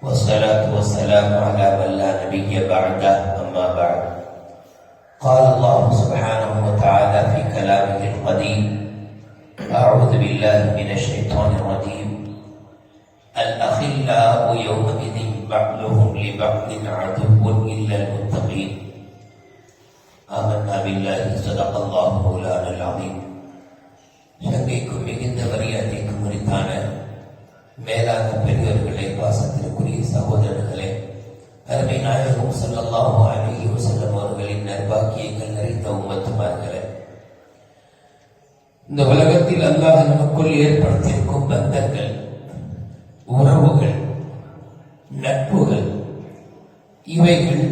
والصلاة والسلام على من لا نبي بعده أما بعد. قال الله سبحانه وتعالى في كلامه القديم: أعوذ بالله من الشيطان الرجيم. الأخلاء يومئذ بعضهم لبعض عدو إلا المتقين. آمنا بالله صدق الله مولانا العظيم. சங்கைக்கும் மிகுந்த மரியாதைக்கும் உரித்தான மேலான பெரியவர்களே, பாசத்திற்குரிய சகோதரர்களே, அருமை நாயகம் ஸல்லல்லாஹு அலைஹி வஸல்லம் அவர்களின் நற்பாக்கியங்கள் நிறைந்த உம்மத்துமார்களே, இந்த உலகத்தில் அல்லாஹ் நமக்குள் ஏற்படுத்தியிருக்கும் பந்தங்கள், உறவுகள், நட்புகள், இவைகள்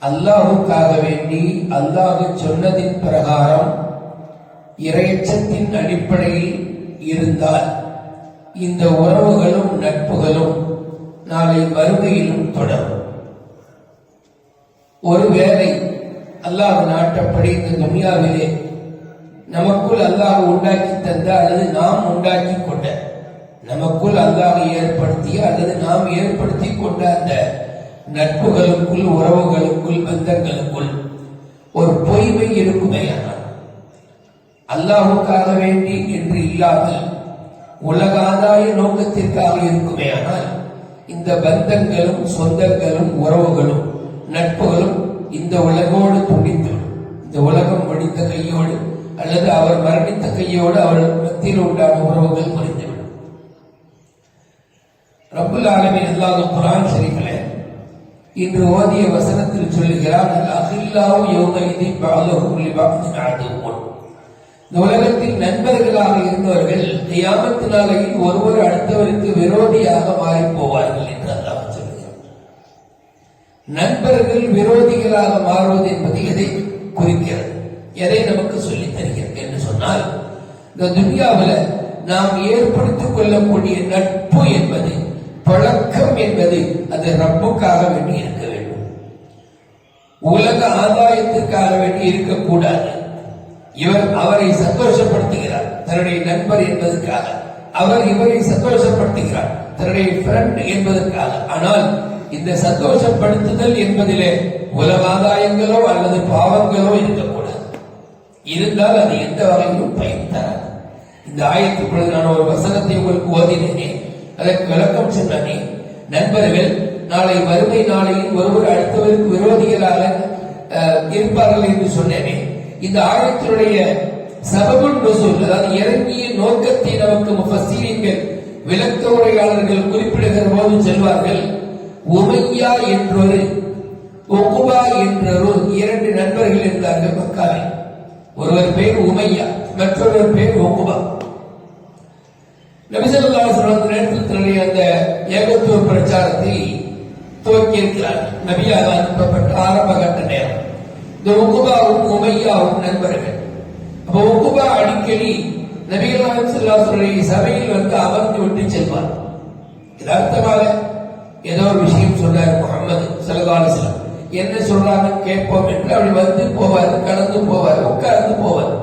அல்லாஹுக்காக வேண்டி அல்லாஹ் சொன்னதின் பிரகாரம் இறையச்சத்தின் அடிப்படையில் இருந்தால் இந்த உறவுகளும் நட்புகளும் நாளை மறுமையிலும் தொடரும். ஒருவேளை அல்லாஹ் நாட்டப்படி இந்த துனியாவிலே நமக்குள் அல்லாஹ் உண்டாக்கி தந்த அல்லது நாம் உண்டாக்கி கொண்ட, நமக்குள் அல்லாஹ் ஏற்படுத்திய அல்லது நாம் ஏற்படுத்தி கொண்ட அந்த நட்புகளுக்குள், உறவுகளுக்குள், பந்தங்களுக்குள் ஒரு பொய்மை இருக்குமேயானால், அல்லாஹுக்காக வேண்டி என்று இல்லாமல் உலக ஆதாய நோக்கத்திற்காக இருக்குமேயானால், இந்த பந்தங்களும் சொந்தங்களும் உறவுகளும் நட்புகளும் இந்த உலகோடு துண்டித்துவிடும். இந்த உலகம் முடித்த கையோடு அல்லது அவர் மரணித்த கையோடு அவர் மத்தியில் உண்டான உறவுகள் முறிந்துவிடும். ரப்புல் ஆலமீன் அல்லாஹ் குர்ஆன் ஷரீஃபிலே இன்று ஓதிய வசனத்தில் சொல்லுகிறார்: அல்-அகில்லாஹு யௌமஇதி பஅதுஹும் லிபஅதின் அதுவ்வுன். இந்த உலகத்தில் நண்பர்களாக இருந்தவர்கள் கியாமத் நாளையில் ஒருவர் அடுத்தவருக்கு விரோதியாக மாறி போவார்கள் என்று அல்லாஹ் சொல்கிறார். நண்பர்கள் விரோதிகளாக மாறுவது என்பது எதை குறிக்கிறது, எதை நமக்கு சொல்லித் தருகிறது என்று சொன்னால், இந்த துன்யாவில் நாம் ஏற்படுத்திக் கொள்ளக்கூடிய நட்பு என்பது, பழக்கம் என்பது, அது ரப்புக்காக வேண்டி இருக்க வேண்டும். உலக ஆதாயத்திற்காக வேண்டி இருக்கக்கூடாது. இவர் அவரை சந்தோஷப்படுத்துகிறார் தன்னுடைய நண்பர் என்பதற்காக, அவர் இவரை சந்தோஷப்படுத்துகிறார் தன்னுடைய ஃப்ரெண்ட் என்பதற்காக. ஆனால் இந்த சந்தோஷப்படுத்துதல் என்பதிலே உலக ஆதாயங்களோ அல்லது பாவங்களோ இருக்கக்கூடாது. இருந்தால் அது எந்த வகையிலும் பயன் தராது. இந்த ஆயத்துக்குள்ள நான் ஒரு வசனத்தை உங்களுக்கு ஓதினேனே, அதற்கு விளக்கம் சொன்னானே. நண்பர்கள் நாளை மறுமை நாளையில் ஒருவர் அடுத்தவருக்கு விரோதிகளாக இருப்பார்கள் என்று சொன்னேனே. இந்த ஆயத்தினுடைய சபபுன் நுஸூல், அதாவது இறங்கிய நோக்கத்தை நமக்கு முஃபஸ்ஸீரீன்கள், விளக்க உரையாளர்கள் குறிப்பிடுகிற போது சொல்வார்கள்: உமையா என்றொரு, உக்பா என்றொரு இரண்டு நண்பர்கள் இருந்தார்கள் மக்காவில். ஒருவர் பேர் உமையா, மற்றொருவர் பேர் உக்பா. நபி ஸல்லல்லாஹு அலைஹி வஸல்லம் நேரத்தில் அந்த ஏகத்துவ பிரச்சாரத்தை துவக்கி இருக்கிறார். நபியாக அனுப்பப்பட்ட ஆரம்ப கட்ட நேரம். இந்த உக்பாவும் உமையாவும் நண்பர்கள். அப்ப உக்பா அடிக்கடி நபிகள் நாயகம் ஸல்லல்லாஹு அலைஹி வஸல்லம் சபையில் வந்து அமர்ந்து விட்டு செல்வார். யதார்த்தமாக ஏதோ ஒரு விஷயம் சொல்றாரு முஹம்மது ஸல்லல்லாஹு அலைஹி வஸல்லம், என்ன சொல்றாங்க கேட்போம் என்று அப்படி வந்து போவார், கடந்து போவார், உட்கார்ந்து போவார்.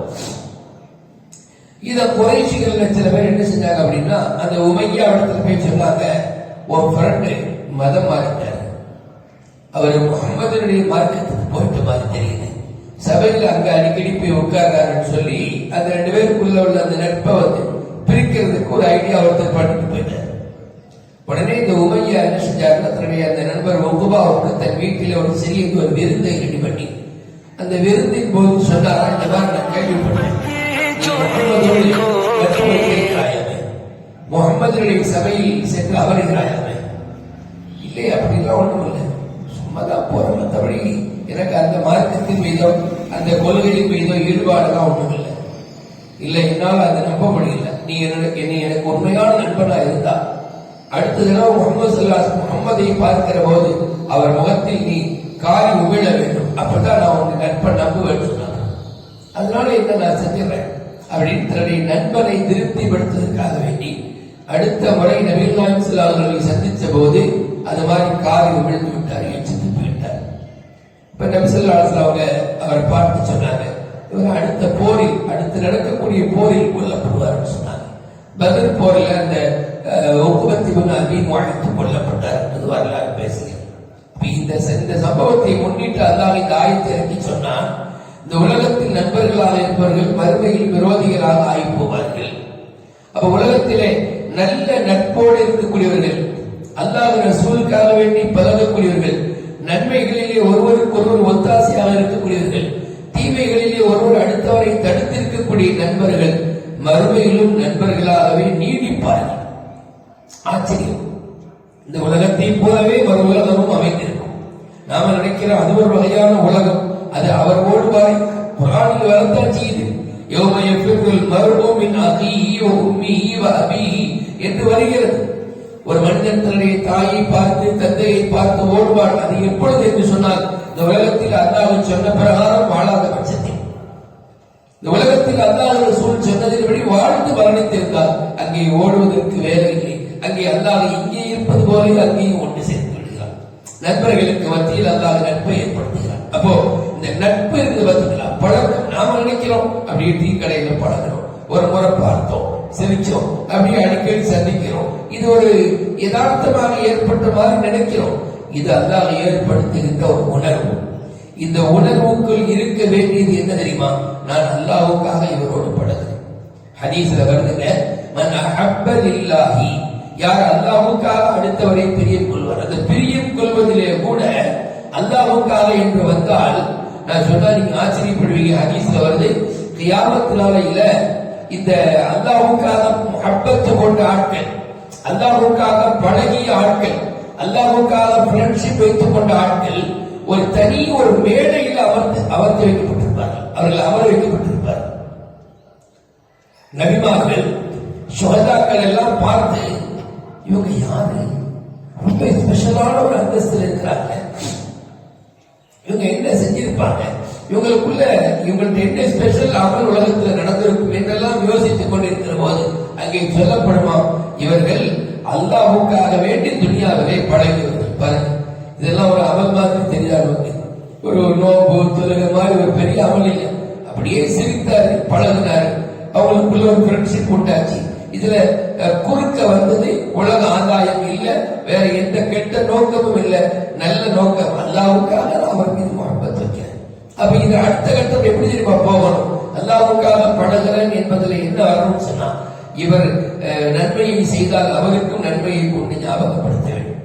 இத குறைஷிகள் சில பேர் என்ன செஞ்சாங்க அப்படின்னா, அந்த உமையா இடத்துல போய் சொன்னாங்க, ஒரு ஃப்ரெண்டு மதம் மாறிட்டார், அவர் முகமதுடைய மார்க்கத்துக்கு போயிட்ட மாதிரி தெரியுது, சபையில் அங்க அடிக்கடி போய் உட்கார்றாருன்னு சொல்லி அந்த ரெண்டு பேருக்குள்ள உள்ள அந்த நட்பை வந்து பிரிக்கிறதுக்கு ஒரு ஐடியா ஒருத்தர் பண்ணிட்டு போயிட்டார். உடனே இந்த உமையா என்ன செஞ்சாருன்னா, தன்னுடைய அந்த நண்பர் உக்பாவுக்கு தன் வீட்டில் ஒரு சிறிய ஒரு விருந்தை ரெடி பண்ணி, அந்த விருந்தின் போது சொன்னாரா, இந்த மாதிரி நான் கேள்விப்பட்டேன், முகமதுடைய சபையில் சென்று அமர்கிறாயாமே. இல்லை, அப்படிலாம் ஒண்ணும் இல்லை, சும்மாதான் போற, மற்றபடி எனக்கு அந்த மார்க்கத்தின் மீதோ அந்த கொள்கையின் மீதோ ஈடுபாடுலாம் ஒண்ணும் இல்லை. இல்லை, என்னால் அதை நம்ப முடியல. நீ எனக்கு உண்மையான நண்பனா இருந்தா அடுத்த தடவை முகமது ஸல்லல்லாஹு அலைஹி முகமதை பார்க்கிற போது அவர் முகத்தில் நீ காரி உமிழ வேண்டும், அப்பதான் நான் உங்க நண்பன் நம்புவேன் சொன்னாங்க. அதனால என்ன நான் செஞ்சிடறேன் அப்படின்னு தன்னுடைய நண்பனை திருப்திப்படுத்துவதற்காக வேண்டி அடுத்த முறை நபிகள் நாயகம் ஸல்லல்லாஹு அலைஹி வஸல்லம் சந்திச்ச போது அது மாதிரி காரி உமிழ்ந்து விட்டார், எச்சித்து போயிட்டார். இப்ப நபி ஸல்லல்லாஹு அலைஹி வஸல்லம் அவரை பார்த்து சொன்னாங்க, இவர் அடுத்த போரில், அடுத்து நடக்கக்கூடிய போரில் கொல்லப்படுவார்னு சொன்னாங்க. பத்ர் போரில் அந்த உக்பத் இப்னு அபீ முஅய்த் கொல்லப்பட்டார் என்று வரலாறு பேசுகிறது. இந்த சம்பவத்தை முன்னிட்டு அல்லாஹ் இந்த ஆயத்தை இறக்கி சொன்னான், இந்த உலகத்தில் நண்பர்களாக இருப்பவர்கள் மறுமையில் விரோதிகளாக ஆகி போவார்கள். அப்ப உலகத்திலே நல்ல நட்போடு இருக்கக்கூடியவர்கள், அல்லாஹ் ரசூலுக்காக வேண்டி பழகக்கூடியவர்கள், நன்மைகளிலே ஒருவருக்கு ஒருவர் ஒத்தாசையாக இருக்கக்கூடியவர்கள், தீமைகளிலே ஒருவர் அடுத்தவரை தடுத்திருக்கக்கூடிய நண்பர்கள் மறுமையிலும் நண்பர்களாகவே நீடிப்பார்கள். ஆச்சரியம்! இந்த உலகத்தை போலவே ஒரு உலகமும் அமைந்திருக்கும். நாம நினைக்கிறோம் அது ஒரு வகையான உலகம், அது அவர் ஓடுவாரை குர்ஆனில் வரத்தான் செய்யுது. யௌம யஃபிருல் மர்உ மின் அகீஹி வ உம்மிஹி வ அபீஹி என்று வருகிறது. ஒரு மனிதன் தன்னுடைய தாயை பார்த்து தந்தையை பார்த்து ஓடுவார். அது எப்பொழுது என்று சொன்னால், இந்த உலகத்தில் அல்லாஹ் சொன்ன பிரகாரம் வாழாத பட்சத்தில், இந்த உலகத்தில் அல்லாஹ் ரசூல் சொன்னதின்படி வாழ்ந்து மரணித்திருந்தால் அங்கே ஓடுவதற்கு வேலை இல்லை. அங்கே அல்லாஹ் இங்கே இருப்பது போல அங்கேயும் ஒன்று சேர்த்து விடுகிறார். நண்பர்களுக்கு மத்தியில் அல்லாஹ் நட்பை ஏற்படுத்துகிறார். அப்போ இந்த நட்பு இருந்து பார்த்தீங்களா, பழக்கம். நாம நினைக்கிறோம் அப்படியே டீ கடையில பழகிறோம், ஒரு முறை பார்த்தோம், சிரிச்சோம், அப்படியே அடிக்கடி சந்திக்கிறோம், இது ஒரு யதார்த்தமாக ஏற்பட்ட மாதிரி நினைக்கிறோம். இது அல்லாஹ் ஏற்படுத்துகின்ற ஒரு உணர்வு. இந்த உணர்வுக்குள் இருக்க வேண்டியது என்ன தெரியுமா? நான் அல்லாஹ்வுக்காக இவரோடு பழகிறேன். ஹதீஸ்ல வருதுங்க, மன் அஹப்ப லில்லாஹி, யார் அல்லாஹ்வுக்காக அடுத்தவரை பிரியம் கொள்வார். அந்த பிரியம் கொள்வதிலே கூட அல்லாஹ்வுக்காக என்று வந்தால், நான் சொன்னா நீங்க ஆச்சரியப்படுவீங்க. ஹதீஸ்ல வருது, கியாமத் நாளையில இந்த அல்லாஹ்வுக்காக முஹப்பத் கொண்ட ஆட்கள், அல்லாஹ்வுக்காக பழகிய ஆட்கள், அல்லாஹ்வுக்காக ஃப்ரெண்ட்ஷிப் வைத்துக் கொண்ட ஆட்கள் ஒரு தனி ஒரு மேடையில் அமர்ந்து வைக்கப்பட்டிருப்பார்கள். அவர்கள் அமர வைக்கப்பட்டிருப்பார்கள். நபிமார்கள் சுஹதாக்கள் எல்லாம் பார்த்து, இவங்க யாரு, ரொம்ப ஸ்பெஷலான ஒரு அந்தஸ்தில் இருக்கிறாங்க, இவங்க என்ன செஞ்சிருப்பாங்க, இவங்கள்ட்ட என்ன ஸ்பெஷல் அமல் உலகத்தில் நடந்திருக்கும் என்றெல்லாம் யோசித்துக் கொண்டிருக்கிற போது அங்கே சொல்லப்படுமா, இவர்கள் அல்லாஹ்வுக்காக வேண்டி துனியாவிலே பழகியவர்கள். பாருங்க, இதெல்லாம் ஒரு அமல் மாதிரி தெரியாது. ஒரு நோம்பு தொழுகை மாதிரி ஒரு பெரிய அமல் இல்லை. அப்படியே சிரித்தாரு, பழகினாரு, அவங்களுக்குள்ள ஒரு ஃப்ரெண்ட்ஷிப் உண்டாச்சு. இதுல குறுக்க வந்தது உலக ஆதாயம் இல்ல, வேற எந்த கெட்ட நோக்கமும் இல்ல, நல்ல நோக்கம், அல்லாஹ்வுக்காக அவர் மீது முஹப்பத் வைக்கிறேன். அப்ப இது அடுத்த கட்டம் எப்படி தெரியுமா போகணும்? அல்லாஹ்வுக்காக பழகிறேன் என்பதில் என்ன வரணும்னு சொன்னா, இவர் நன்மையை செய்தால் அவருக்கும் நன்மையை கொண்டு ஞாபகப்படுத்த வேண்டும்.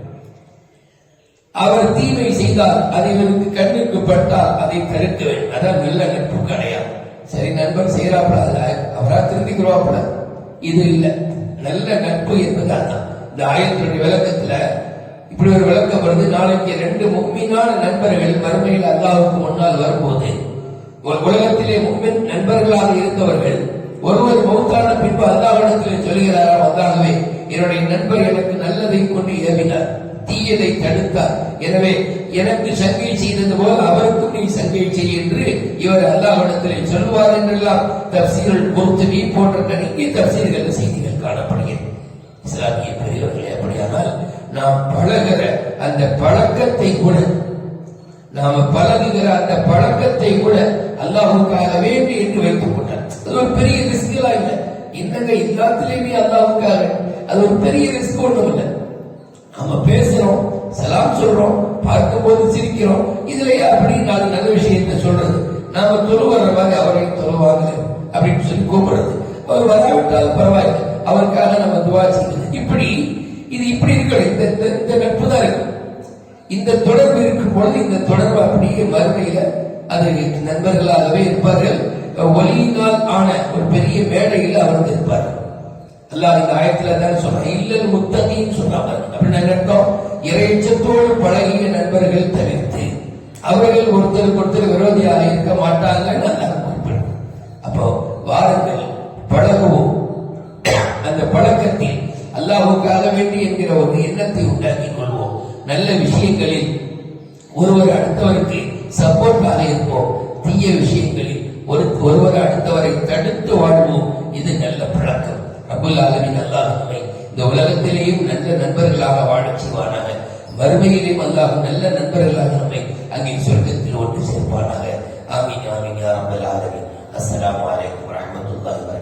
அவர் தீமை செய்தால் அது இவருக்கு கண்ணுக்கு பட்டால் அதை தடுக்க வேண்டும். அதான் நல்ல நட்பு கிடையாது. சரி, நண்பர் செய்யறாப்பட அவரா திருந்திக்கிறோப்பட, இது இல்ல. நல்ல நட்பு என்பது அதான். இந்த ஆயத்தினுடைய விளக்கத்துல இப்படி ஒரு விளக்கம் வருது. நாளைக்கு ரெண்டு முஃமினான நண்பர்கள் மறுமையில் அல்லாஹ்வுக்கு முன்னால் வரும்போது, உலகத்திலே முஃமின் நண்பர்களாக இருந்தவர்கள் ஒருவர் மௌத்தான பின்பு அல்லாஹ்விடத்திலே சொல்கிறாராம், அல்லாஹ்வே, என்னுடைய நண்பர் எனக்கு நல்லதை கொண்டு ஏவினார், தீயதை தடுத்தார், எனவே எனக்கு சங்கை செய்தது போல அவருக்கும் நீ சங்கை செய் என்று இவர் அல்லாஹ்விடத்திலே சொல்வார் என்றெல்லாம் தஃசீருல் குர்துபி போன்ற நிறைய தஃசீர்கள் செய்திகள் காணப்படுகிறது. இஸ்லாமிய பெரியவர்களே, அப்படியானால் நாம் பழகிற அந்த பழக்கத்தை கூட, நாம பழகுகிற அந்த பழக்கத்தை கூட அல்லாஹ்வுக்காக வேண்டி என்று வைத்துக் கொண்டார். அது ஒரு பெரிய ரிஸ்க் எல்லாம் இல்லை. என்னங்க எல்லாத்திலையுமே அல்லாஹ்வுக்காக, அது ஒரு பெரிய ரிஸ்க் ஒன்றும் இல்லை. நாம பேசுறோம், சலாம் சொல்றோம், பார்க்கும் போது சிரிக்கிறோம், இதுலயே அப்படி நாலு நல்ல விஷயத்தை சொல்றது, நாம தொழுவற மாதிரி அவரையும் தொழுவாங்க அப்படின்னு சொல்லி கூப்பிடுறது, அவர் வராவிட்டால் பரவாயில்லை, அவருக்காக நம்ம துவா செய்வது, இப்படி இது இப்படி இருக்கிற இந்த நட்பு தான் இருக்கு. இந்த தொடர்பு இருக்கும் பொழுது இந்த தொடர்பு அப்படியே மறுமையில அது நண்பர்களாகவே இருப்பார்கள். ஒலியினால் ஆன ஒரு பெரிய மேடையில் அமர்ந்து இருப்பார்கள். அல்லாஹ் இந்த ஆயத்துல தான் சொல்றான், இல்லல் முத்தகீன்னு சொல்றாங்க. அப்படின்னு அர்த்தம், இறைச்சத்தோடு பழகிய நண்பர்கள் தவிர்த்து அவர்கள் ஒருத்தருக்கு ஒருத்தர் விரோதியாக இருக்க மாட்டாங்கன்னு அல்லாஹ் குறிப்பிடும். அப்போ வாருங்கள் பழகுவோம். அந்த பழக்கத்தில் அல்லாஹ்வுக்காக வேண்டி என்கிற ஒரு எண்ணத்தை உண்டாக்கிக் கொள்வோம். நல்ல விஷயங்களில் ஒருவர் அடுத்தவருக்கு சப்போர்ட்டாக இருப்போம். தீய விஷயங்களில் ஒருவர் அடுத்தவரை தடுத்து வாழ்வோம். இது நல்ல பழக்கம். ரப்புல் ஆலமீன் அல்லாஹ் நம்மை இந்த உலகத்திலேயும் நல்ல நண்பர்களாக வாழச் செய்வானாக. மறுமையிலேயும் அல்லாஹ் நல்ல நண்பர்களாக நம்மை அங்கே சொர்க்கத்தில் ஒன்று சேர்ப்பானாக. ஆமீன் ஆமீன் யா ரப்பல் ஆலமீன். அஸ்ஸலாமு அலைக்கும் வரஹ்மத்துல்லாஹி வபரகாத்துஹு.